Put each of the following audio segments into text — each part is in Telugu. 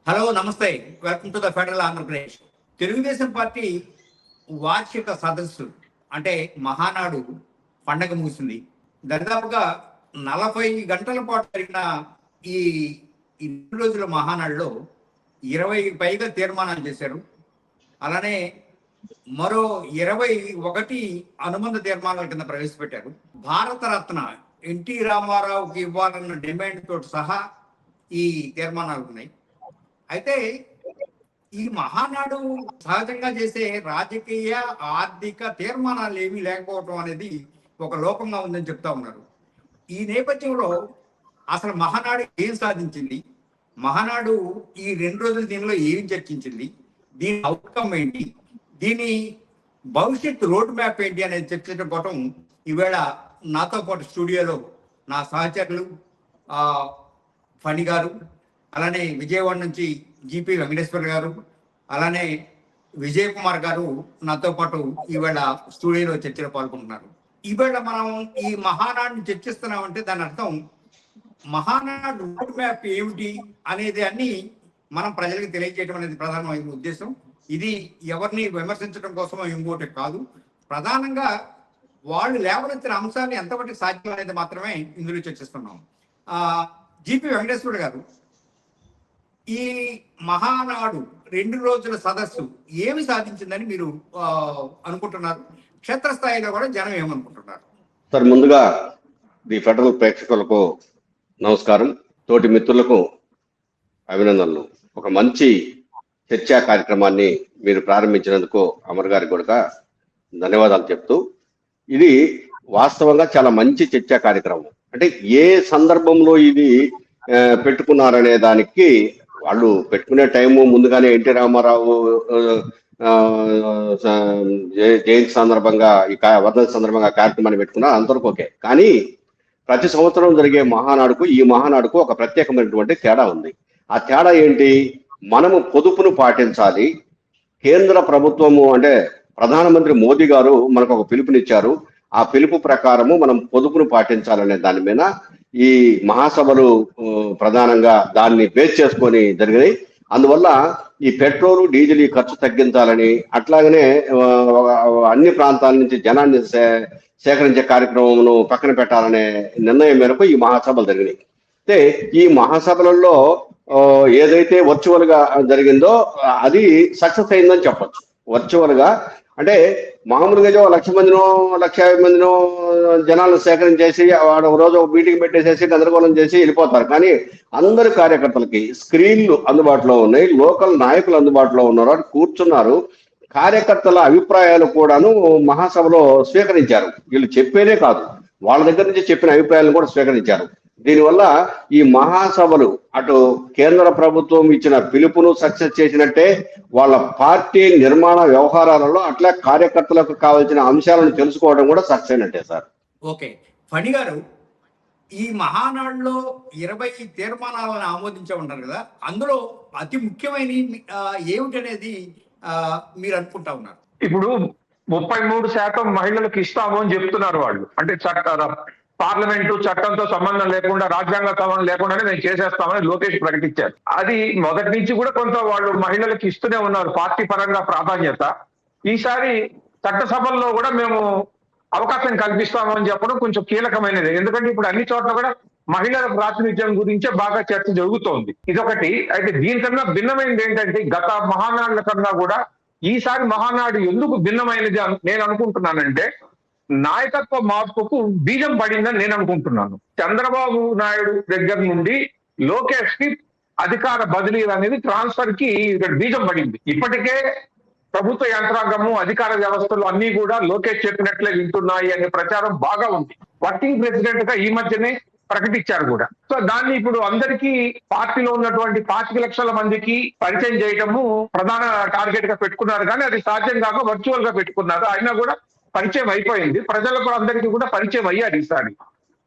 హలో నమస్తే, welcome to the federal Andhra Pradesh. Telugu Desam party వార్షిక సదస్సు అంటే మహానాడు పండగ ముగిసింది. దాదాపుగా 40 గంటల పాటు జరిగిన ఈ ఈ 2 రోజుల మహానాడులో 20 పైగా తీర్మానాలు చేశారు. అలానే మరో 21 అనుబంధ తీర్మానాల కింద ప్రవేశపెట్టారు. భారతరత్న ఎన్టీ రామారావుకి ఇవ్వాలన్న డిమాండ్ తోటి సహా ఈ తీర్మానాలు ఉన్నాయి. అయితే ఈ మహానాడు సహజంగా చేసే రాజకీయ ఆర్థిక తీర్మానాలు ఏమీ లేకపోవటం అనేది ఒక లోపంగా ఉందని చెప్తా ఉన్నారు. ఈ నేపథ్యంలో అసలు మహానాడు ఏం సాధించింది, మహానాడు ఈ 2 రోజుల దీనిలో ఏం చర్చించింది, దీని అవుట్కమ్ ఏంటి, దీని భవిష్యత్ రోడ్ మ్యాప్ ఏంటి అనేది చర్చించడం కోసం ఈవేళ నాతో పాటు స్టూడియోలో నా సహచరులు ఫణి గారు, అలానే విజయవాడ నుంచి జిపి వెంకటేశ్వర్ గారు, అలానే విజయ్ కుమార్ గారు నాతో పాటు ఈవేళ స్టూడియోలో చర్చలో పాల్గొంటున్నారు. ఈవేళ మనం ఈ మహానాడుని చర్చిస్తున్నామంటే దాని అర్థం మహానాడు రోడ్ మ్యాప్ ఏమిటి అనేది అన్ని మనం ప్రజలకు తెలియజేయడం అనేది ప్రధానమైన ఉద్దేశం. ఇది ఎవరిని విమర్శించడం కోసమో ఇంకోటి కాదు. ప్రధానంగా వాళ్ళు లేవనెత్తిన అంశాన్ని ఎంతవరకు సాధ్యం అనేది మాత్రమే ఇందులో చర్చిస్తున్నాం. జిపి వెంకటేశ్వర్ గారు, ఈ మహానాడు 2 రోజుల సదస్సు ఏమి సాధించిందని మీరు అనుకుంటున్నారు? క్షేత్రస్థాయిలో కూడా జనం ఏమనుకుంటున్నారు? సార్, ముందుగా ది ఫెడరల్ ప్రేక్షకులకు నమస్కారం, తోటి మిత్రులకు అభినందనలు. ఒక మంచి చర్చా కార్యక్రమాన్ని మీరు ప్రారంభించినందుకు అమర్ గారికి కూడా ధన్యవాదాలు చెప్తూ, ఇది వాస్తవంగా చాలా మంచి చర్చా కార్యక్రమం. అంటే ఏ సందర్భంలో ఇది పెట్టుకున్నారనే దానికి వాళ్ళు పెట్టుకునే టైము ముందుగానే ఎన్టీ రామారావు జయంతి సందర్భంగా ఈ వర్ధంతి సందర్భంగా కార్యక్రమాన్ని పెట్టుకున్నారు, అంతవరకు ఓకే. కానీ ప్రతి సంవత్సరం జరిగే మహానాడుకు ఈ మహానాడుకు ఒక ప్రత్యేకమైనటువంటి తేడా ఉంది. ఆ తేడా ఏంటి? మనము పొదుపును పాటించాలి. కేంద్ర ప్రభుత్వము అంటే ప్రధానమంత్రి మోదీ గారు మనకు ఒక పిలుపునిచ్చారు. ఆ పిలుపు ప్రకారము మనం పొదుపును పాటించాలనే దాని మీద ఈ మహాసభలు ప్రధానంగా దాన్ని బేస్ చేసుకొని జరిగినాయి. అందువల్ల ఈ పెట్రోల్ డీజిల్ ఖర్చు తగ్గించాలని, అట్లాగనే అన్ని ప్రాంతాల నుంచి జనాన్ని సేకరించే కార్యక్రమం పక్కన పెట్టాలనే నిర్ణయం మేరకు ఈ మహాసభలు జరిగినాయి. అయితే ఈ మహాసభలలో ఏదైతే వర్చువల్ గా జరిగిందో అది సక్సెస్ అయిందని చెప్పచ్చు. వర్చువల్ గా అంటే మామూలుగా 1,00,000 మందినో 1,50,000 మందినో జనాలను సేకరించేసి వాడు ఒక రోజు మీటింగ్ పెట్టేసేసి గందరగోళం చేసి వెళ్ళిపోతారు. కానీ అందరి కార్యకర్తలకి స్క్రీన్లు అందుబాటులో ఉన్నాయి, లోకల్ నాయకులు అందుబాటులో ఉన్నారు, కూర్చున్నారు. కార్యకర్తల అభిప్రాయాలు కూడాను మహాసభలో స్వీకరించారు. వీళ్ళు చెప్పేదే కాదు, వాళ్ళ దగ్గర నుంచి చెప్పిన అభిప్రాయాలను కూడా స్వీకరించారు. దీనివల్ల ఈ మహాసభలు అటు కేంద్ర ప్రభుత్వం ఇచ్చిన పిలుపును సక్సెస్ చేసినట్టే, వాళ్ళ పార్టీ నిర్మాణ వ్యవహారాలలో అట్లా కార్యకర్తలకు కావాల్సిన అంశాలను తెలుసుకోవడం కూడా సక్సెస్ అయినట్టే సార్. ఓకే, ఫణి గారు, ఈ మహానాడులో 20 తీర్మానాలను ఆమోదించే ఉంటారు కదా, అందులో అతి ముఖ్యమైన ఏమిటనేది మీరు అనుకుంటా ఉన్నారు? ఇప్పుడు 33% మహిళలకు ఇస్తాము అని చెప్తున్నారు వాళ్ళు. అంటే పార్లమెంటు చట్టంతో సంబంధం లేకుండా, రాజ్యాంగ సంబంధం లేకుండానే మేము చేసేస్తామని లోకేష్ ప్రకటించారు. అది మొదటి నుంచి కూడా కొంత వాళ్ళు మహిళలకు ఇస్తూనే ఉన్నారు, పార్టీ పరంగా ప్రాధాన్యత. ఈసారి చట్టసభల్లో కూడా మేము అవకాశం కల్పిస్తామని చెప్పడం కొంచెం కీలకమైనది. ఎందుకంటే ఇప్పుడు అన్ని చోట్ల కూడా మహిళల ప్రాతినిధ్యం గురించే బాగా చర్చ జరుగుతోంది. ఇదొకటి. అయితే దీనికన్నా భిన్నమైనది ఏంటంటే, గత మహానాడుల కన్నా కూడా ఈసారి మహానాడు ఎందుకు భిన్నమైనది నేను అనుకుంటున్నానంటే, నాయకత్వ మార్పుకు బీజం పడిందని నేను అనుకుంటున్నాను. చంద్రబాబు నాయుడు దగ్గర నుండి లోకేష్ కి అధికార బదిలీ అనేది, ట్రాన్స్ఫర్ కి బీజం పడింది. ఇప్పటికే ప్రభుత్వ యంత్రాంగము, అధికార వ్యవస్థలు అన్ని కూడా లోకేష్ చెప్పినట్లే వింటున్నాయి అనే ప్రచారం బాగా ఉంది. వర్కింగ్ ప్రెసిడెంట్ గా ఈ మధ్యనే ప్రకటించారు కూడా. సో దాన్ని ఇప్పుడు అందరికీ పార్టీలో ఉన్నటువంటి 25 లక్షల మందికి పరిచయం చేయటము ప్రధాన టార్గెట్ గా పెట్టుకున్నారు. కానీ అది సాధ్యం కాక వర్చువల్ గా పెట్టుకున్నారు. అయినా కూడా పరిచయం అయిపోయింది, ప్రజలకు అందరికీ కూడా పరిచయం అయ్యారు ఈసారి.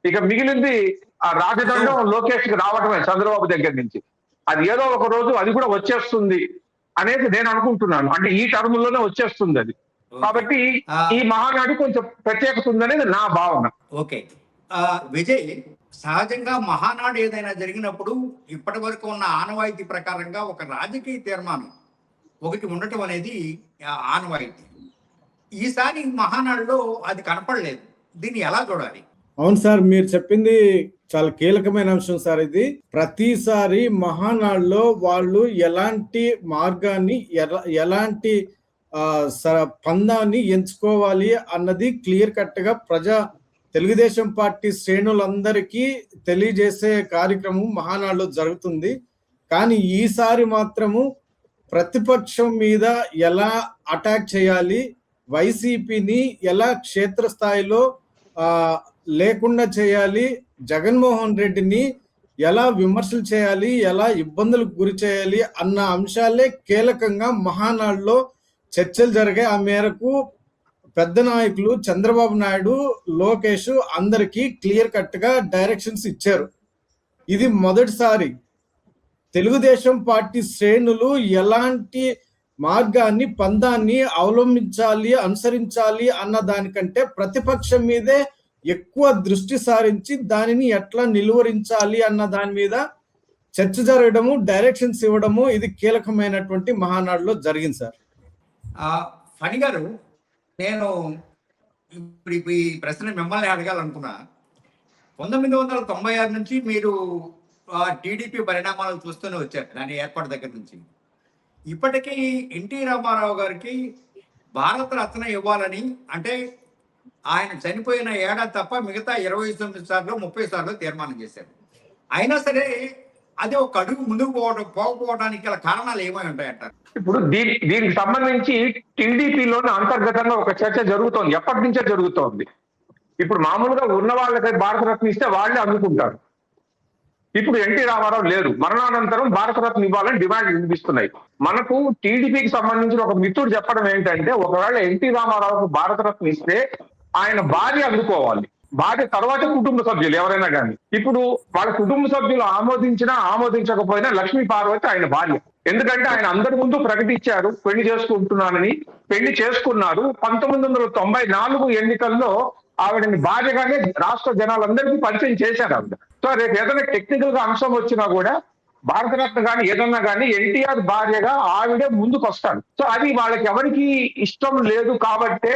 ఇక మిగిలింది ఆ రాజదండం లోకేష్ కి రావడమే చంద్రబాబు దగ్గర నుంచి. అది ఏదో ఒక రోజు అది కూడా వచ్చేస్తుంది అనేది నేను అనుకుంటున్నాను. అంటే ఈ టర్మ్ లోనే వచ్చేస్తుంది అది. కాబట్టి ఈ మహానాడు కొంచెం ప్రత్యేకత ఉందనేది నా భావన. ఓకే విజయ్, సహజంగా మహానాడు ఏదైనా జరిగినప్పుడు ఇప్పటి వరకు ఉన్న ఆనవాయితీ ప్రకారంగా ఒక రాజకీయ తీర్మానం ఒకటి ఉండటం అనేది ఆనవాయితీ. ఈసారి మహానాడులో అది కనపడలేదు. దీన్ని ఎలా చూడాలి? అవును సార్, మీరు చెప్పింది చాలా కీలకమైన అంశం సార్. ఇది ప్రతిసారి మహానాడులో వాళ్ళు ఎలాంటి మార్గాన్ని ఎలాంటి పందాన్ని ఎంచుకోవాలి అన్నది క్లియర్ కట్ గా తెలుగుదేశం పార్టీ శ్రేణులందరికీ తెలియజేసే కార్యక్రమం మహానాడులో జరుగుతుంది. కానీ ఈసారి మాత్రము ప్రతిపక్షం మీద ఎలా అటాక్ చేయాలి, వైసీపీని ఎలా క్షేత్రస్థాయిలో లేకుండా చేయాలి, జగన్మోహన్ రెడ్డిని ఎలా విమర్శలు చేయాలి, ఎలా ఇబ్బందులకు గురి చేయాలి అన్న అంశాలే కీలకంగా మహానాడులో చర్చలు జరిగాయి. ఆ మేరకు పెద్ద నాయకులు చంద్రబాబు నాయుడు, లోకేష్ అందరికీ క్లియర్ కట్ గా డైరెక్షన్స్ ఇచ్చారు. ఇది మొదటిసారి తెలుగుదేశం పార్టీ శ్రేణులు ఎలాంటి మార్గాన్ని పందాన్ని అవలంబించాలి, అనుసరించాలి అన్న దానికంటే ప్రతిపక్షం మీదే ఎక్కువ దృష్టి సారించి దానిని ఎట్లా నిలువరించాలి అన్న దాని మీద చర్చ జరగడము, డైరెక్షన్స్ ఇవ్వడము ఇది కీలకమైనటువంటి మహానాడులో జరిగింది సార్. ఫణి గారు, నేను ఇప్పుడు ఈ ప్రశ్న మిమ్మల్ని అడగాలనుకున్నా. 1996 నుంచి మీరు టీడీపీ పరిణామాలు చూస్తూనే వచ్చారు, దాని ఏర్పాటు దగ్గర నుంచి. ఇప్పటికీ ఎన్టీ రామారావు గారికి భారతరత్న ఇవ్వాలని, అంటే ఆయన చనిపోయిన ఏడాది తప్ప మిగతా 29 సార్లు 30 సార్లు తీర్మానం చేశారు. అయినా సరే అది ఒక అడుగు ముందుకు పోకపోవడానికి గల కారణాలు ఏమై ఉంటాయంటారు? ఇప్పుడు దీనికి సంబంధించి టీడీపీలోని అంతర్గతంగా ఒక చర్చ జరుగుతోంది, ఎప్పటి నుంచో జరుగుతోంది. ఇప్పుడు మామూలుగా ఉన్న వాళ్ళకి భారతరత్న ఇస్తే వాళ్ళే అందుకుంటారు. ఇప్పుడు ఎన్టీ రామారావు లేరు, మరణానంతరం భారతరత్న ఇవ్వాలని డిమాండ్ వినిపిస్తున్నాయి. మనకు టీడీపీకి సంబంధించిన ఒక మిత్రుడు చెప్పడం ఏంటంటే, ఒకవేళ ఎన్టీ రామారావుకు భారతరత్న ఇస్తే ఆయన భార్య అందుకోవాలి, భార్య తర్వాత కుటుంబ సభ్యులు ఎవరైనా కానీ. ఇప్పుడు వాళ్ళ కుటుంబ సభ్యులు ఆమోదించినా ఆమోదించకపోయినా లక్ష్మీ పార్వతి ఆయన భార్య. ఎందుకంటే ఆయన అందరి ముందు ప్రకటించారు పెళ్లి చేసుకుంటున్నానని, పెళ్లి చేసుకున్నారు. 1994 ఎన్నికల్లో ఆవిడని భార్యగానే రాష్ట్ర జనాలందరికీ పరిచయం చేశారు ఆవిడ. సో రేపు ఏదైనా టెక్నికల్ గా అంశం వచ్చినా కూడా భారతరత్న కానీ ఏదన్నా కానీ ఎన్టీఆర్ భార్యగా ఆవిడే ముందుకు వస్తాడు. సో అది వాళ్ళకి ఎవరికి ఇష్టం లేదు కాబట్టే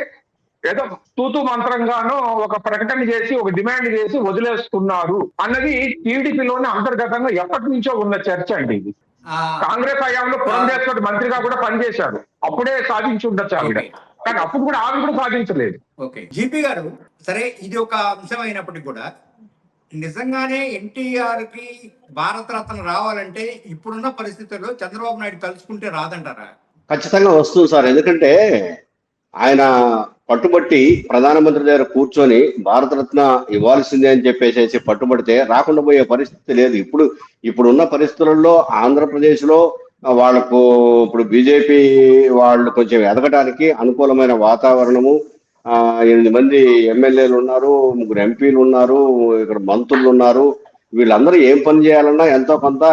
ఏదో తూతు మంత్రంగానో ఒక ప్రకటన చేసి ఒక డిమాండ్ చేసి వదిలేస్తున్నారు అన్నది టీడీపీలోనే అంతర్గతంగా ఎప్పటి నుంచో ఉన్న చర్చ అండి ఇది. కాంగ్రెస్ హయాంలో పురంధేశ్వరి మంత్రిగా కూడా పనిచేశారు, అప్పుడే సాధించి ఉండొచ్చు ఆవిడ, కానీ అప్పుడు కూడా ఆవిడ కూడా సాధించలేదు. ఓకే, జీపీ గారు, సరే ఇది ఒక అంశం అయినప్పటికీ కూడా నిజంగానే ఎన్టీఆర్ కి భారతరత్న రావాలంటే ఇప్పుడున్న పరిస్థితుల్లో చంద్రబాబు నాయుడు తలుచుకుంటే రాదంటారా? ఖచ్చితంగా వస్తుంది సార్. ఎందుకంటే ఆయన పట్టుబట్టి ప్రధానమంత్రి దగ్గర కూర్చొని భారతరత్న ఇవ్వాల్సిందే అని చెప్పేసి పట్టుబడితే రాకుండా పోయే పరిస్థితి లేదు. ఇప్పుడున్న పరిస్థితులలో ఆంధ్రప్రదేశ్ లో వాళ్ళకు ఇప్పుడు బీజేపీ వాళ్ళు కొంచెం ఎదగడానికి అనుకూలమైన వాతావరణము, 8 మంది ఎమ్మెల్యేలు ఉన్నారు, 3 ఎంపీలు ఉన్నారు, ఇక్కడ మంత్రులు ఉన్నారు. వీళ్ళందరూ ఏం పని చేయాలన్నా ఎంతో కొంత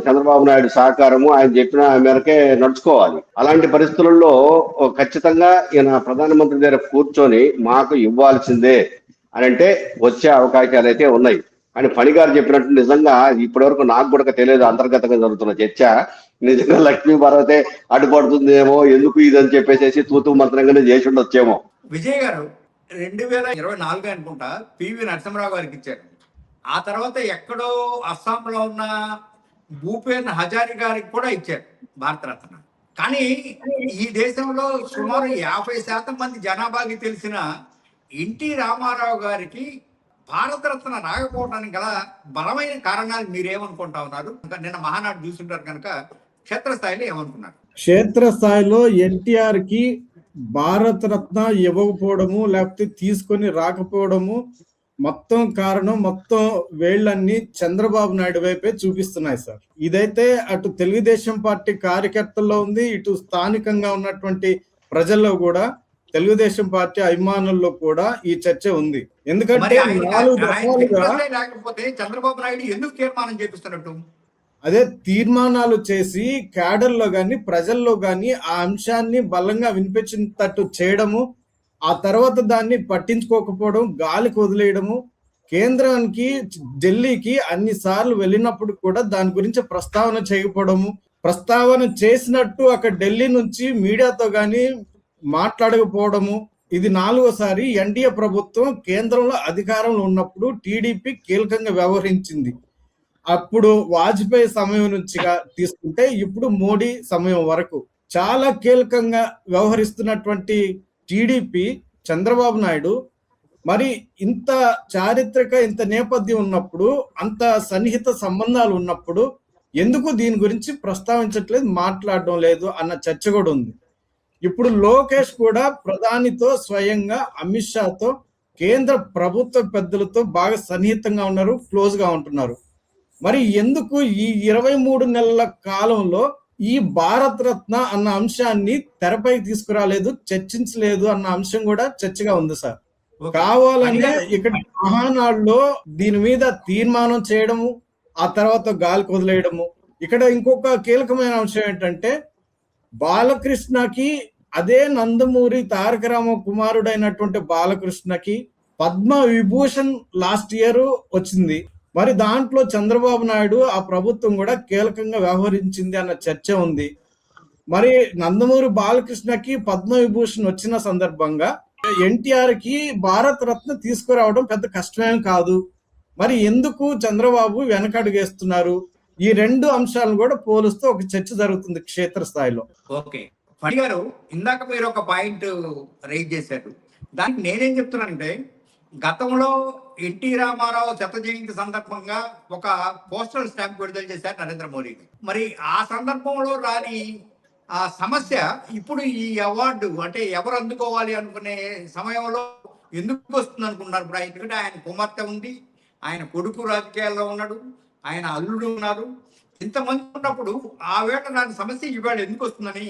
చంద్రబాబు నాయుడు సహకారము ఆయన చెప్పిన మేరకే నడుచుకోవాలి. అలాంటి పరిస్థితులలో ఖచ్చితంగా ఈయన ప్రధానమంత్రి దగ్గర కూర్చొని మాకు ఇవ్వాల్సిందే అని అంటే వచ్చే అవకాశాలు అయితే ఉన్నాయి. కానీ ఫణి గారు చెప్పినట్టు నిజంగా ఇప్పటి వరకు నాకు కూడా తెలియదు అంతర్గతంగా జరుగుతున్న చర్చ. నిజంగా లక్ష్మీ భారతే అడ్డుపడుతుందేమో, ఎందుకు ఇదని చెప్పేసి తూతు మంత్రంగానే చేసి ఉండొచ్చేమో. విజయ్ గారు, 2024 అనుకుంటా పివి నరసింహరావు గారికి ఇచ్చారు. ఆ తర్వాత ఎక్కడో అస్సాంలో ఉన్న భూపేన్ హజారి గారికి కూడా ఇచ్చారు భారతరత్న. కానీ ఈ దేశంలో సుమారు 50% మంది జనాభాకి తెలిసిన ఎన్టీ రామారావు గారికి భారతరత్న రాకపోవడానికి గల బలమైన కారణాలు మీరేమనుకుంటా ఉన్నారు? నిన్న మహానాడు చూస్తుంటారు కనుక క్షేత్రస్థాయిలో ఏమనుకున్నారు? క్షేత్రస్థాయిలో ఎన్టీఆర్ కి భారతరత్న ఇవ్వకపోవడము లేకపోతే తీసుకొని రాకపోవడము మొత్తం కారణం, మొత్తం వేళ్ళన్నీ చంద్రబాబు నాయుడు వైపే చూపిస్తున్నాయి సార్. ఇదైతే అటు తెలుగుదేశం పార్టీ కార్యకర్తల్లో ఉంది, ఇటు స్థానికంగా ఉన్నటువంటి ప్రజల్లో కూడా, తెలుగుదేశం పార్టీ అభిమానుల్లో కూడా ఈ చర్చ ఉంది. ఎందుకంటే 4 దఫాలుగా లేకపోతే చంద్రబాబు నాయుడు ఎందుకు తీర్మానం చేపిస్తున్నట్టు? అదే తీర్మానాలు చేసి క్యాడర్లో గాని ప్రజల్లో గాని ఆ అంశాన్ని బలంగా వినిపించేటట్టు చేయడము, ఆ తర్వాత దాన్ని పట్టించుకోకపోవడం, గాలికి వదిలేయడము, కేంద్రానికి ఢిల్లీకి అన్ని సార్లు వెళ్ళినప్పుడు కూడా దాని గురించి ప్రస్తావన చేయకపోవడము, ప్రస్తావన చేసినట్టు అక్కడ ఢిల్లీ నుంచి మీడియాతో గాని మాట్లాడకపోవడము, ఇది 4వసారి ఎన్డీఏ ప్రభుత్వం కేంద్రంలో అధికారంలో ఉన్నప్పుడు టీడీపీ కీలకంగా వ్యవహరించింది. అప్పుడు వాజ్పేయి సమయం నుంచిగా తీసుకుంటే ఇప్పుడు మోడీ సమయం వరకు చాలా కీలకంగా వ్యవహరిస్తున్నటువంటి టీడీపీ చంద్రబాబు నాయుడు మరి ఇంత చారిత్రక ఇంత నేపథ్యం ఉన్నప్పుడు, అంత సన్నిహిత సంబంధాలు ఉన్నప్పుడు ఎందుకు దీని గురించి ప్రస్తావించట్లేదు, మాట్లాడడం లేదు అన్న చర్చ కూడా ఉంది. ఇప్పుడు లోకేష్ కూడా ప్రధానితో స్వయంగా అమిత్ షాతో కేంద్ర ప్రభుత్వ పెద్దలతో బాగా సన్నిహితంగా ఉన్నారు, క్లోజ్ గా ఉంటున్నారు. మరి ఎందుకు ఈ 23 నెలల కాలంలో ఈ భారత రత్న అన్న అంశాన్ని తెరపైకి తీసుకురాలేదు, చర్చించలేదు అన్న అంశం కూడా చర్చగా ఉంది సార్. కావాలంటే ఇక్కడ మహానాడులో దీని మీద తీర్మానం చేయడము, ఆ తర్వాత గాలికి వదిలేయడము. ఇక్కడ ఇంకొక కీలకమైన అంశం ఏంటంటే బాలకృష్ణకి, అదే నందమూరి తారక రామ కుమారుడైనటువంటి బాలకృష్ణకి పద్మ విభూషణ్ లాస్ట్ ఇయర్ వచ్చింది. మరి దాంట్లో చంద్రబాబు నాయుడు ఆ ప్రభుత్వం కూడా కీలకంగా వ్యవహరించింది అన్న చర్చ ఉంది. మరి నందమూరి బాలకృష్ణకి పద్మ విభూషణ్ వచ్చిన సందర్భంగా ఎన్టీఆర్ కి భారత రత్న తీసుకురావడం పెద్ద కష్టమేం కాదు. మరి ఎందుకు చంద్రబాబు వెనకడుగేస్తున్నారు? ఈ 2 అంశాలను కూడా పోలుస్తూ ఒక చర్చ జరుగుతుంది క్షేత్రస్థాయిలో. ఓకే ఫణి గారు, ఇందాక మీరు ఒక పాయింట్ రైజ్ చేశారు. దానికి నేనేం చెప్తున్నానంటే, గతంలో ఎన్టీ రామారావు శత జయంతి సందర్భంగా ఒక పోస్టల్ స్టాంప్ విడుదల చేశారు నరేంద్ర మోడీ. మరి ఆ సందర్భంలో రాని ఆ సమస్య ఇప్పుడు ఈ అవార్డు అంటే ఎవరు అందుకోవాలి అనుకునే సమయంలో ఎందుకు వస్తుంది అనుకున్నారు? ఇప్పుడు ఎందుకంటే ఆయన కుమార్తె ఉంది, ఆయన కొడుకు రాజకీయాల్లో ఉన్నాడు, ఆయన అల్లుడు ఉన్నారు, ఇంతమంది ఉన్నప్పుడు ఆ వేళ రాని సమస్య ఈవేళ ఎందుకు వస్తుందని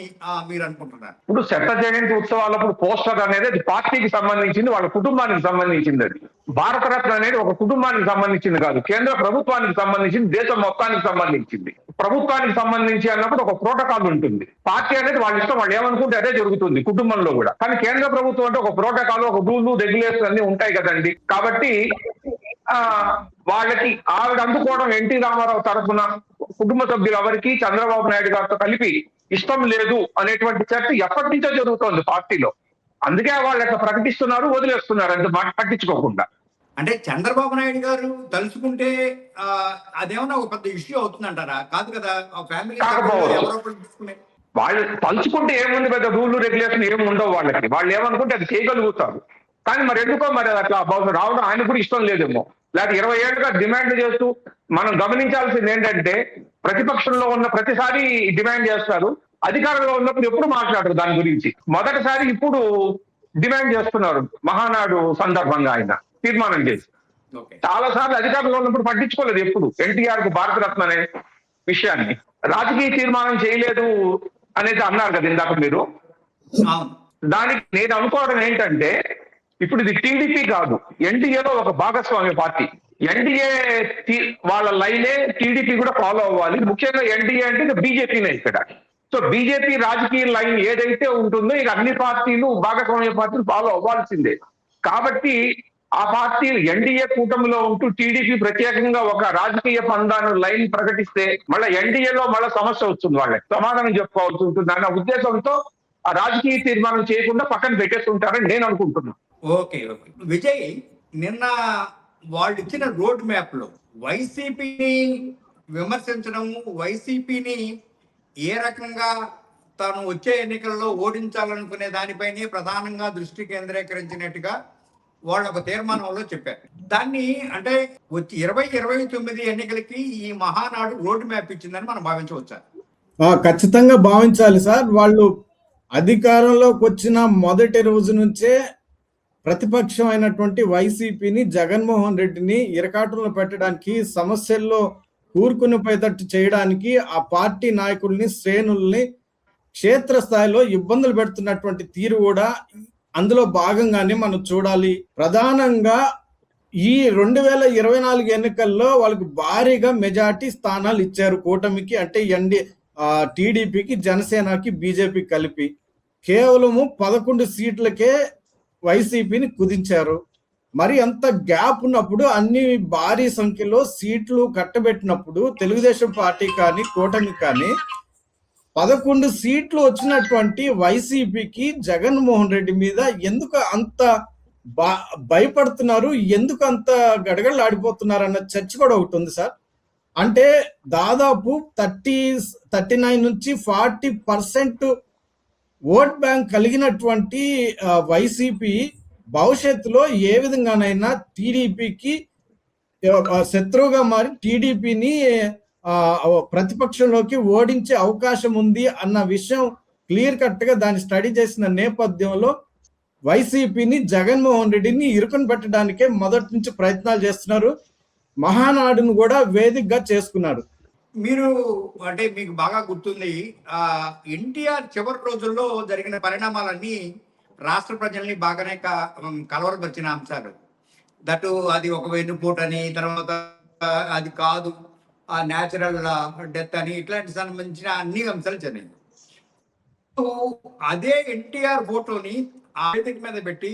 మీరు అనుకుంటున్నారు? ఇప్పుడు శత జయంతి ఉత్సవాలప్పుడు పోస్టర్ అనేది అది పార్టీకి సంబంధించింది, వాళ్ళ కుటుంబానికి సంబంధించింది. అది భారతరత్న అనేది ఒక కుటుంబానికి సంబంధించింది కాదు, కేంద్ర ప్రభుత్వానికి సంబంధించింది, దేశం మొత్తానికి సంబంధించింది. ప్రభుత్వానికి సంబంధించి అన్నప్పుడు ఒక ప్రోటోకాల్ ఉంటుంది. పార్టీ అనేది వాళ్ళ ఇష్టం, వాళ్ళు ఏమనుకుంటే అదే జరుగుతుంది కుటుంబంలో కూడా. కానీ కేంద్ర ప్రభుత్వం అంటే ఒక ప్రోటోకాల్, ఒక రూల్ రెగ్యులేషన్ అన్ని ఉంటాయి కదండి. కాబట్టి వాళ్ళకి ఆవిడ అందుకోవడం ఎన్టీ రామారావు తరఫున కుటుంబ సభ్యులు ఎవరికి చంద్రబాబు నాయుడు గారితో కలిపి ఇష్టం లేదు అనేటువంటి చర్చ ఎప్పటి నుంచో జరుగుతోంది పార్టీలో. అందుకే వాళ్ళు అట్లా ప్రకటిస్తున్నారు, వదిలేస్తున్నారు అంటే పట్టించుకోకుండా. అంటే చంద్రబాబు నాయుడు గారు తలుచుకుంటే అదేమన్నా ఒక పెద్ద ఇష్యూ అవుతుందంటారా? కాదు కదా, ఫ్యామిలీ వాళ్ళు తలుచుకుంటే ఏముంది, పెద్ద రూల్ రెగ్యులేషన్ ఏమి ఉండవు వాళ్ళకి. వాళ్ళు ఏమనుకుంటే అది చేయగలుగుతారు. కానీ మరి ఎందుకో మరి అట్లా రావడం ఆయన కూడా ఇష్టం లేదేమో. లేకపోతే 20 ఏళ్ళుగా డిమాండ్ చేస్తూ మనం గమనించాల్సింది ఏంటంటే, ప్రతిపక్షంలో ఉన్న ప్రతిసారి డిమాండ్ చేస్తారు, అధికారంలో ఉన్నప్పుడు ఎప్పుడు మాట్లాడరు దాని గురించి. మొదటిసారి ఇప్పుడు డిమాండ్ చేస్తున్నారు మహానాడు సందర్భంగా ఆయన తీర్మానం చేసి. చాలా సార్లు అధికారంలో ఉన్నప్పుడు పట్టించుకోలేదు ఎప్పుడు ఎన్టీఆర్ కు భారతరత్న అనే విషయాన్ని. రాజకీయ తీర్మానం చేయలేదు అనేది అన్నారు కదా ఇందాక మీరు. దానికి నేను అనుకోవడం ఏంటంటే, ఇప్పుడు ఇది టీడీపీ కాదు, ఎన్డీఏలో ఒక భాగస్వామ్య పార్టీ. ఎన్డీఏ వాళ్ళ లైనే టీడీపీ కూడా ఫాలో అవ్వాలి. ముఖ్యంగా ఎన్డీఏ అంటే బీజేపీనే ఇక్కడ. సో బీజేపీ రాజకీయ లైన్ ఏదైతే ఉంటుందో ఇక అన్ని పార్టీలు భాగస్వామ్య పార్టీలు ఫాలో అవ్వాల్సిందే. కాబట్టి ఆ పార్టీలు ఎన్డీఏ కూటమిలో ఉంటూ టీడీపీ ప్రత్యేకంగా ఒక రాజకీయ పందాను లైన్ ప్రకటిస్తే మళ్ళీ ఎన్డీఏలో మళ్ళీ సమస్య వస్తుంది, వాళ్ళకి సమాధానం చెప్పుకోవాల్సి ఉంటుంది అన్న ఉద్దేశంతో ఆ రాజకీయ తీర్మానం చేయకుండా పక్కన పెట్టేస్తుంటారని నేను అనుకుంటున్నాను. ఓకే ఓకే విజయ్, నిన్న వాళ్ళు ఇచ్చిన రోడ్ మ్యాప్ లో వైసీపీని విమర్శించడం, వైసీపీని ఏ రకంగా తాను వచ్చే ఎన్నికల్లో ఓడించాలనుకునే దానిపైనే ప్రధానంగా దృష్టి కేంద్రీకరించినట్టుగా వాళ్ళు ఒక తీర్మానంలో చెప్పారు. దాన్ని అంటే వచ్చి 2029 ఎన్నికలకి ఈ మహానాడు రోడ్ మ్యాప్ ఇచ్చిందని మనం భావించవచ్చా? ఖచ్చితంగా భావించాలి సార్. వాళ్ళు అధికారంలోకి వచ్చిన మొదటి రోజు నుంచే ప్రతిపక్షం అయినటువంటి వైసీపీని, జగన్మోహన్ రెడ్డిని ఇరకాటంలో పెట్టడానికి, సమస్యల్లో కూరుకునిపోయేటట్టు చేయడానికి ఆ పార్టీ నాయకుల్ని, శ్రేణుల్ని క్షేత్రస్థాయిలో ఇబ్బందులు పెడుతున్నటువంటి తీరు కూడా అందులో భాగంగానే మనం చూడాలి. ప్రధానంగా ఈ 2024 ఎన్నికల్లో వాళ్ళకి భారీగా మెజార్టీ స్థానాలు ఇచ్చారు కూటమికి, అంటే టీడీపీకి, జనసేనకి, బీజేపీకి కలిపి కేవలము 11 సీట్లకే వైసీపీని కుదించారు. మరి అంత గ్యాప్ ఉన్నప్పుడు అన్ని భారీ సంఖ్యలో సీట్లు కట్టబెట్టినప్పుడు తెలుగుదేశం పార్టీ కానీ కూటమి కానీ 11 సీట్లు వచ్చినటువంటి వైసీపీకి జగన్మోహన్ రెడ్డి మీద ఎందుకు అంత భయపడుతున్నారు, ఎందుకు అంత గడగడలాడిపోతున్నారు అన్న చర్చ కూడా ఒకటి ఉంది సార్. అంటే దాదాపు 39 నుంచి 40% ఓట్ బ్యాంక్ కలిగినటువంటి వైసీపీ భవిష్యత్తులో ఏ విధంగానైనా టీడీపీకి శత్రువుగా మారి టీడీపీని ప్రతిపక్షంలోకి ఓడించే అవకాశం ఉంది అన్న విషయం క్లియర్ కట్ గా దాన్ని స్టడీ చేసిన నేపథ్యంలో వైసీపీని జగన్మోహన్ రెడ్డిని ఇరుకుని పెట్టడానికే మొదటి నుంచి ప్రయత్నాలు చేస్తున్నారు. మహానాడును కూడా వేదికగా చేసుకున్నారు. మీరు అంటే మీకు బాగా గుర్తుంది, ఎన్టీఆర్ చివరి రోజుల్లో జరిగిన పరిణామాలన్నీ రాష్ట్ర ప్రజల్ని బాగానే కలవరపరిచిన అంశాలు. దట్టు అది ఒక వెన్నుపోటు అని, తర్వాత అది కాదు ఆ న్యాచురల్ డెత్ అని, ఇట్లాంటి సంబంధించిన అన్ని అంశాలు జరిగాయి. అదే ఎన్టీఆర్ ఫోటోని ఆ వేదిక మీద పెట్టి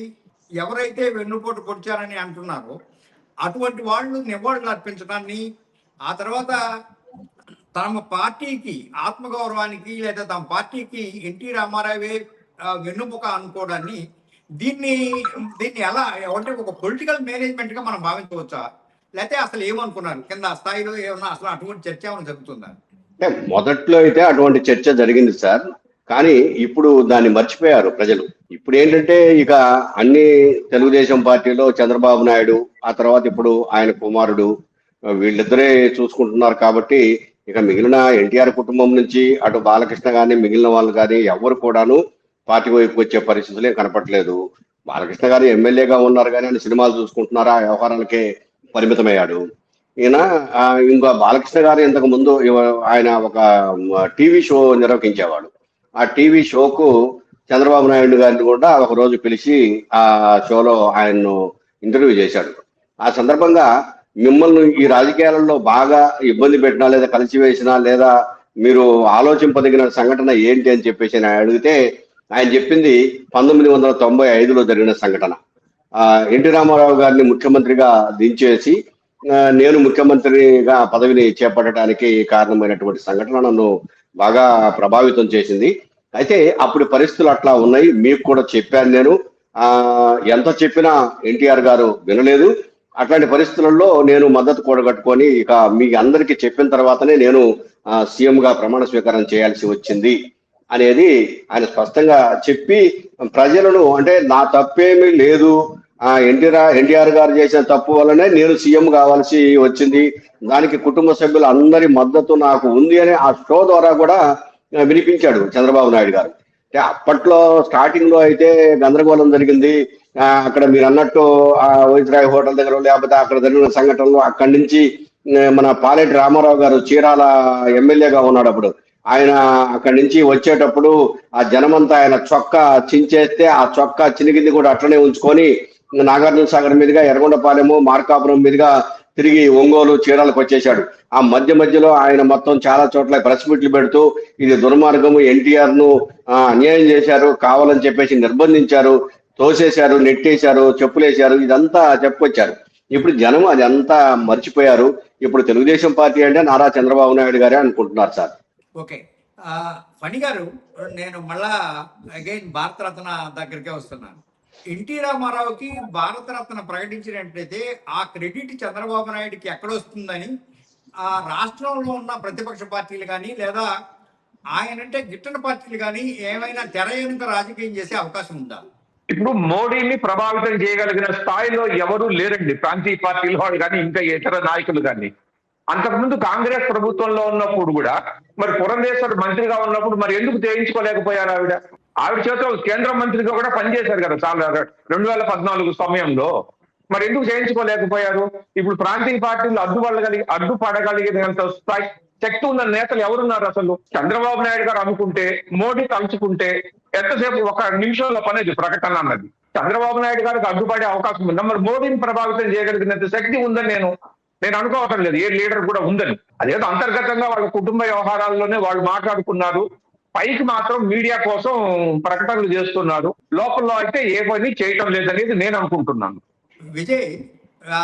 ఎవరైతే వెన్నుపోటు పొడిచారని అంటున్నారో అటువంటి వాళ్ళు నివాళులు అర్పించడాన్ని, ఆ తర్వాత తమ పార్టీకి ఆత్మగౌరవానికి లేదా తమ పార్టీకి ఎన్టీ రామారావే వెన్నుముక అనుకోవడాన్ని, దీన్ని ఎలా అంటే ఒక పొలిటికల్ మేనేజ్మెంట్ గా మనం భావించవచ్చా, లేకపోతే అసలు ఏమనుకున్నారు కింద స్థాయిలో ఏమన్నా అసలు అటువంటి చర్చ ఏమైనా జరుగుతుందా? మొదట్లో అయితే అటువంటి చర్చ జరిగింది సార్, కానీ ఇప్పుడు దాన్ని మర్చిపోయారు ప్రజలు. ఇప్పుడు ఏంటంటే ఇక అన్ని తెలుగుదేశం పార్టీలో చంద్రబాబు నాయుడు, ఆ తర్వాత ఇప్పుడు ఆయన కుమారుడు, వీళ్ళిద్దరే చూసుకుంటున్నారు. కాబట్టి ఇక మిగిలిన ఎన్టీఆర్ కుటుంబం నుంచి అటు బాలకృష్ణ కానీ మిగిలిన వాళ్ళు కానీ ఎవరు కూడాను పార్టీ వైపు వచ్చే పరిస్థితులే కనపట్లేదు. బాలకృష్ణ గారు ఎమ్మెల్యేగా ఉన్నారు కానీ ఆయన సినిమాలు చూసుకుంటున్నారు, ఆ వ్యవహారాలకే పరిమితమయ్యాడు. ఈయన ఇంకా బాలకృష్ణ గారు ఇంతకు ముందు ఆయన ఒక టీవీ షో నిర్వహించేవాడు. ఆ టీవీ షోకు చంద్రబాబు నాయుడు గారిని కూడా ఒక రోజు పిలిచి ఆ షోలో ఆయన్ను ఇంటర్వ్యూ చేశాడు. ఆ సందర్భంగా మిమ్మల్ని ఈ రాజకీయాలలో బాగా ఇబ్బంది పెట్టినా లేదా కలిసివేసినా లేదా మీరు ఆలోచింపదగిన సంఘటన ఏంటి అని చెప్పేసి ఆయన అడిగితే ఆయన చెప్పింది 1995లో జరిగిన సంఘటన. ఎన్టీ రామారావు గారిని ముఖ్యమంత్రిగా దించేసి నేను ముఖ్యమంత్రిగా పదవిని చేపట్టడానికి కారణమైనటువంటి సంఘటన నన్ను బాగా ప్రభావితం చేసింది. అయితే అప్పుడు పరిస్థితులు అట్లా ఉన్నాయి, మీకు కూడా చెప్పాను నేను. ఎంత చెప్పినా ఎన్టీఆర్ గారు వినలేదు. అట్లాంటి పరిస్థితులలో నేను మద్దతు కూడగట్టుకొని ఇక మీ అందరికీ చెప్పిన తర్వాతనే నేను సీఎం గా ప్రమాణ స్వీకారం చేయాల్సి వచ్చింది అనేది ఆయన స్పష్టంగా చెప్పి ప్రజలను, అంటే నా తప్పేమీ లేదు, ఎన్టీఆర్ గారు చేసిన తప్పు వల్లనే నేను సీఎం కావాల్సి వచ్చింది, దానికి కుటుంబ సభ్యులు అందరి మద్దతు నాకు ఉంది అని ఆ షో ద్వారా కూడా వినిపించాడు చంద్రబాబు నాయుడు గారు. అంటే అప్పట్లో స్టార్టింగ్ లో అయితే గందరగోళం జరిగింది. అక్కడ మీరు అన్నట్టు వైస్రాయ్ హోటల్ దగ్గర లేకపోతే అక్కడ జరిగిన సంఘటనలో అక్కడి నుంచి మన పాలెటి రామారావు గారు చీరాల ఎమ్మెల్యేగా ఉన్నాడు అప్పుడు, ఆయన అక్కడి నుంచి వచ్చేటప్పుడు ఆ జనమంతా ఆయన చొక్కా చించేస్తే ఆ చొక్కా చినిగింది కూడా అట్లనే ఉంచుకొని నాగార్జున సాగర్ మీదుగా ఎర్రగొండపాలెము మార్కాపురం మీదుగా తిరిగి ఒంగోలు చీరాలకు వచ్చేశాడు. ఆ మధ్యలో ఆయన మొత్తం చాలా చోట్ల ప్రెస్ మీట్లు పెడుతూ ఇది దుర్మార్గము, ఎన్టీఆర్ ను అన్యాయం చేశారు, కావాలని చెప్పేసి నిర్బంధించారు, తోసేశారు, నెట్టేశారు, చెప్పులేశారు, ఇదంతా చెప్పుకొచ్చారు. ఇప్పుడు జనం అది అంతా మర్చిపోయారు. ఇప్పుడు తెలుగుదేశం పార్టీ అంటే నారా చంద్రబాబు నాయుడు గారే అనుకుంటున్నారు సార్. ఓకే, ఫణి గారు, నేను మళ్ళా అగైన్ భారతరత్న దగ్గరికే వస్తున్నాను. ఎన్టీ రామారావుకి భారతరత్న ప్రకటించినట్లయితే ఆ క్రెడిట్ చంద్రబాబు నాయుడుకి ఎక్కడొస్తుందని ఆ రాష్ట్రంలో ఉన్న ప్రతిపక్ష పార్టీలు కానీ లేదా ఆయనంటే గిట్టని పార్టీలు కానీ ఏమైనా తెర వెనుక రాజకీయం చేసే అవకాశం ఉందా? ఇప్పుడు మోడీని ప్రభావితం చేయగలిగిన స్థాయిలో ఎవరూ లేరండి, ప్రాంతీయ పార్టీల వాళ్ళు కానీ ఇంకా ఇతర నాయకులు కానీ. అంతకుముందు కాంగ్రెస్ ప్రభుత్వంలో ఉన్నప్పుడు కూడా మరి పురంధేశ్వర్ మంత్రిగా ఉన్నప్పుడు మరి ఎందుకు చేయించుకోలేకపోయారు? ఆవిడ చేత కేంద్ర మంత్రిగా కూడా పనిచేశారు కదా చాలా 2014 సమయంలో. మరి ఎందుకు చేయించుకోలేకపోయారు? ఇప్పుడు ప్రాంతీయ పార్టీలు అడ్డుపడగలిగినంత శక్తి ఉన్న నేతలు ఎవరున్నారు అసలు? చంద్రబాబు నాయుడు గారు అనుకుంటే, మోడీ తలుచుకుంటే ఎంతసేపు ఒక నిమిషంలో పనేది ప్రకటన అన్నది. చంద్రబాబు నాయుడు గారికి అడ్డుపడే అవకాశం ఉందా? మరి మోడీని ప్రభావితం చేయగలిగినంత శక్తి ఉందని నేను అనుకోవటం లేదు, ఏ లీడర్ కూడా ఉందని. అదేదో అంతర్గతంగా వాళ్ళ కుటుంబ వ్యవహారాల్లోనే వాళ్ళు మాట్లాడుకున్నారు, పైకి మాత్రం మీడియా కోసం ప్రకటనలు చేస్తున్నారు, లోపల అయితే ఏ పని చేయటం లేదనేది నేను అనుకుంటున్నాను. విజయ్, ఆ,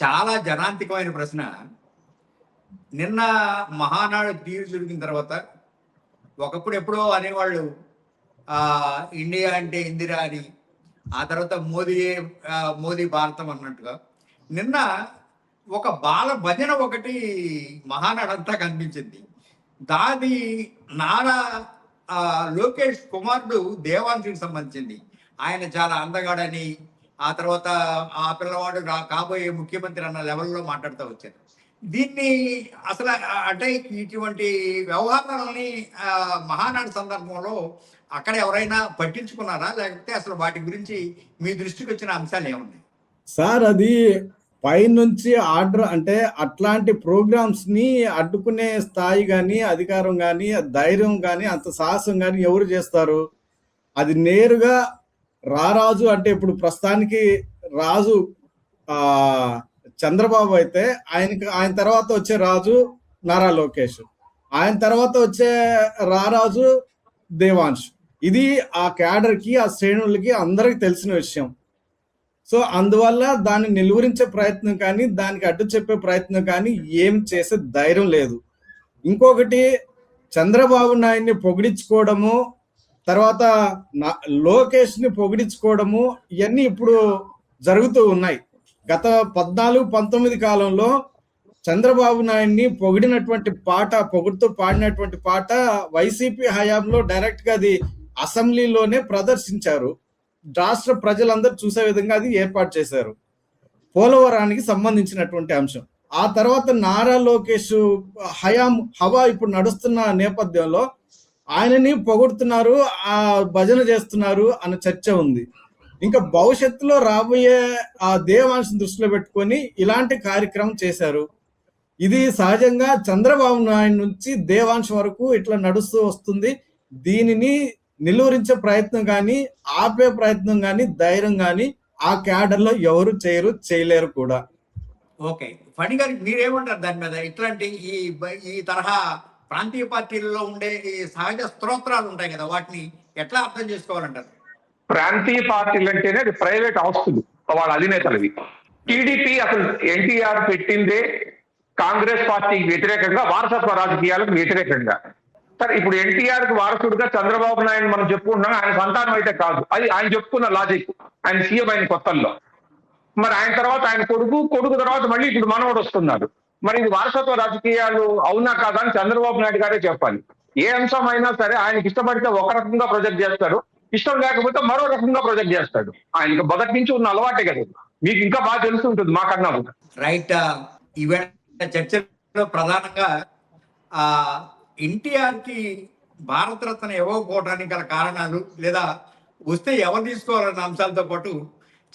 చాలా జనాంతికమైన ప్రశ్న. నిన్న మహానాడు తీరు జరిగిన తర్వాత ఒకప్పుడు ఎప్పుడో అనేవాళ్ళు ఆ ఇండియా అంటే ఇందిరా అని, ఆ తర్వాత మోదీ భారతం అన్నట్టుగా నిన్న ఒక బాల భజన ఒకటి మహానాడంతా కనిపించింది. దాది నారా లోకేష్ కుమారుడు దేవాంశుకి సంబంధించింది. ఆయన చాలా అందగాడని, ఆ తర్వాత ఆ పిల్లవాడు కాబోయే ముఖ్యమంత్రి అన్న లెవెల్లో మాట్లాడుతూ వచ్చారు. దీన్ని అసలు అంటే ఇటువంటి వ్యవహారాలని మహానాడు సందర్భంలో అక్కడ ఎవరైనా పట్టించుకున్నారా, లేకపోతే అసలు వాటి గురించి మీ దృష్టికి వచ్చిన అంశాలు ఏమున్నాయి? సార్, అది పైనుంచి ఆర్డర్, అంటే అట్లాంటి ప్రోగ్రామ్స్ ని అడ్డుకునే స్థాయి కానీ, అధికారం కానీ, ధైర్యం కానీ, అంత సాహసం కానీ ఎవరు చేస్తారు? అది నేరుగా రారాజు, అంటే ఇప్పుడు ప్రస్తుతానికి రాజు చంద్రబాబు అయితే ఆయన తర్వాత వచ్చే రాజు నారా లోకేష్, ఆయన తర్వాత వచ్చే రారాజు దేవాంశ్. ఇది ఆ క్యాడర్కి, ఆ శ్రేణులకి అందరికి తెలిసిన విషయం. సో అందువల్ల దాన్ని నిలువరించే ప్రయత్నం కానీ, దానికి అడ్డు చెప్పే ప్రయత్నం కానీ ఏం చేసే ధైర్యం లేదు. ఇంకొకటి, చంద్రబాబు నాయుడిని పొగిడించుకోవడము, తర్వాత లోకేష్ ని పొగిడించుకోవడము, ఇవన్నీ ఇప్పుడు జరుగుతూ ఉన్నాయి. గత 14-19 కాలంలో చంద్రబాబు నాయుడిని పొగిడినటువంటి పాట, పొగుడుతూ పాడినటువంటి పాట వైసీపీ హయాంలో డైరెక్ట్ గా అది అసెంబ్లీలోనే ప్రదర్శించారు. రాష్ట్ర ప్రజలందరూ చూసే విధంగా అది ఏర్పాటు చేశారు. పోలవరానికి సంబంధించినటువంటి అంశం. ఆ తర్వాత నారా లోకేష్ హవా ఇప్పుడు నడుస్తున్న నేపథ్యంలో ఆయనని పొగుడుతున్నారు, ఆ భజన చేస్తున్నారు అన్న చర్చ ఉంది. ఇంకా భవిష్యత్తులో రాబోయే ఆ దేవాంశం దృష్టిలో పెట్టుకొని ఇలాంటి కార్యక్రమం చేశారు. ఇది సహజంగా చంద్రబాబు నాయుడు నుంచి దేవాంశం వరకు ఇట్లా నడుస్తూ వస్తుంది. దీనిని నిలువరించే ప్రయత్నం కానీ, ఆపే ప్రయత్నం కానీ, ధైర్యం కానీ ఆ క్యాడర్ లో ఎవరు చేయలేరు కూడా. ఓకే, ఫణి గారు మీరేమంటారు దాని మీద? ఇట్లాంటి ఈ తరహా ప్రాంతీయ పార్టీలలో ఉండే ఈ సహజ స్తోత్రాలు ఉంటాయి కదా, వాటిని ఎట్లా అర్థం చేసుకోవాలంటారు? ప్రాంతీయ పార్టీలు అంటేనే అది ప్రైవేట్ ఆస్తులు, వాళ్ళ అధినేతలవి. టీడీపీ అసలు ఎన్టీఆర్ పెట్టిందే కాంగ్రెస్ పార్టీకి వ్యతిరేకంగా, వారసత్వ రాజకీయాలకు వ్యతిరేకంగా. సరే, ఇప్పుడు ఎన్టీఆర్ కి వారసుడుగా చంద్రబాబు నాయుడు మనం చెప్పుకుంటున్నాం, ఆయన సంతానం అయితే కాదు, అది ఆయన చెప్పుకున్న లాజిక్. ఆయన సీఎం అయిన కొత్తల్లో, మరి ఆయన తర్వాత ఆయన కొడుకు తర్వాత మళ్ళీ ఇప్పుడు మనవడు వస్తున్నాడు. మరి ఇది వారసత్వ రాజకీయాలు అవునా కాదా అని చంద్రబాబు నాయుడు గారే చెప్పాలి. ఏ అంశం అయినా సరే ఆయనకి ఇష్టపడితే ఒక రకంగా ప్రొజెక్ట్ చేస్తాడు, ఇష్టం లేకపోతే మరో రకంగా ప్రొజెక్ట్ చేస్తాడు. ఆయనకి మొదటి నుంచి ఉన్న అలవాటే కదా, మీకు ఇంకా బాగా తెలుస్తుంటుంది మాకన్నా. రైట్. ఈవేళ చర్చలో ప్రధానంగా ఎన్టీఆర్ కి భారతరత్న ఇవ్వకపోవడానికి గల కారణాలు, లేదా వస్తే ఎవరు తీసుకోవాలన్న అంశాలతో పాటు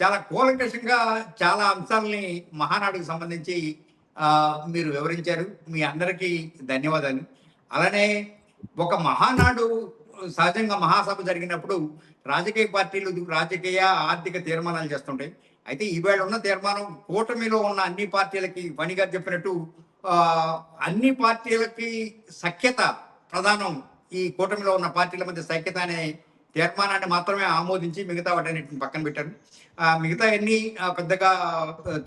చాలా కూలంకషంగా చాలా అంశాలని మహానాడుకు సంబంధించి మీరు వివరించారు. మీ అందరికీ ధన్యవాదాలు. అలానే ఒక మహానాడు సహజంగా మహాసభ జరిగినప్పుడు రాజకీయ పార్టీలు రాజకీయ ఆర్థిక తీర్మానాలు చేస్తుంటాయి. అయితే ఈవేళ ఉన్న తీర్మానం కూటమిలో ఉన్న అన్ని పార్టీలకి, ఫణి గారు చెప్పినట్టు అన్ని పార్టీలకి సఖ్యత ప్రధానం. ఈ కూటమిలో ఉన్న పార్టీల మధ్య సఖ్యత అనే తీర్మానాన్ని మాత్రమే ఆమోదించి మిగతా వాటన్నిటిని పక్కన పెట్టారు. మిగతా అన్ని పెద్దగా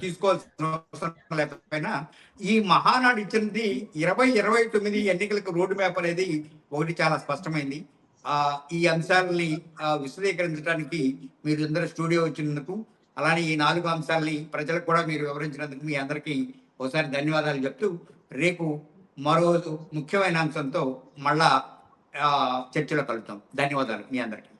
తీసుకోవాల్సిన అవసరం లేకపోయినా ఈ మహానాడు ఇచ్చినది 2029 ఎన్నికలకు రోడ్డు మ్యాప్ అనేది ఒకటి చాలా స్పష్టమైంది. ఈ అంశాలని విశదీకరించడానికి మీరు అందరూ స్టూడియో వచ్చినందుకు, అలానే ఈ 4 అంశాలని ప్రజలకు కూడా మీరు వివరించినందుకు మీ అందరికీ ఒకసారి ధన్యవాదాలు చెప్తూ, రేపు మరో ముఖ్యమైన అంశంతో మళ్ళా చర్చలో కలుద్దాం. ధన్యవాదాలు మీ అందరికీ.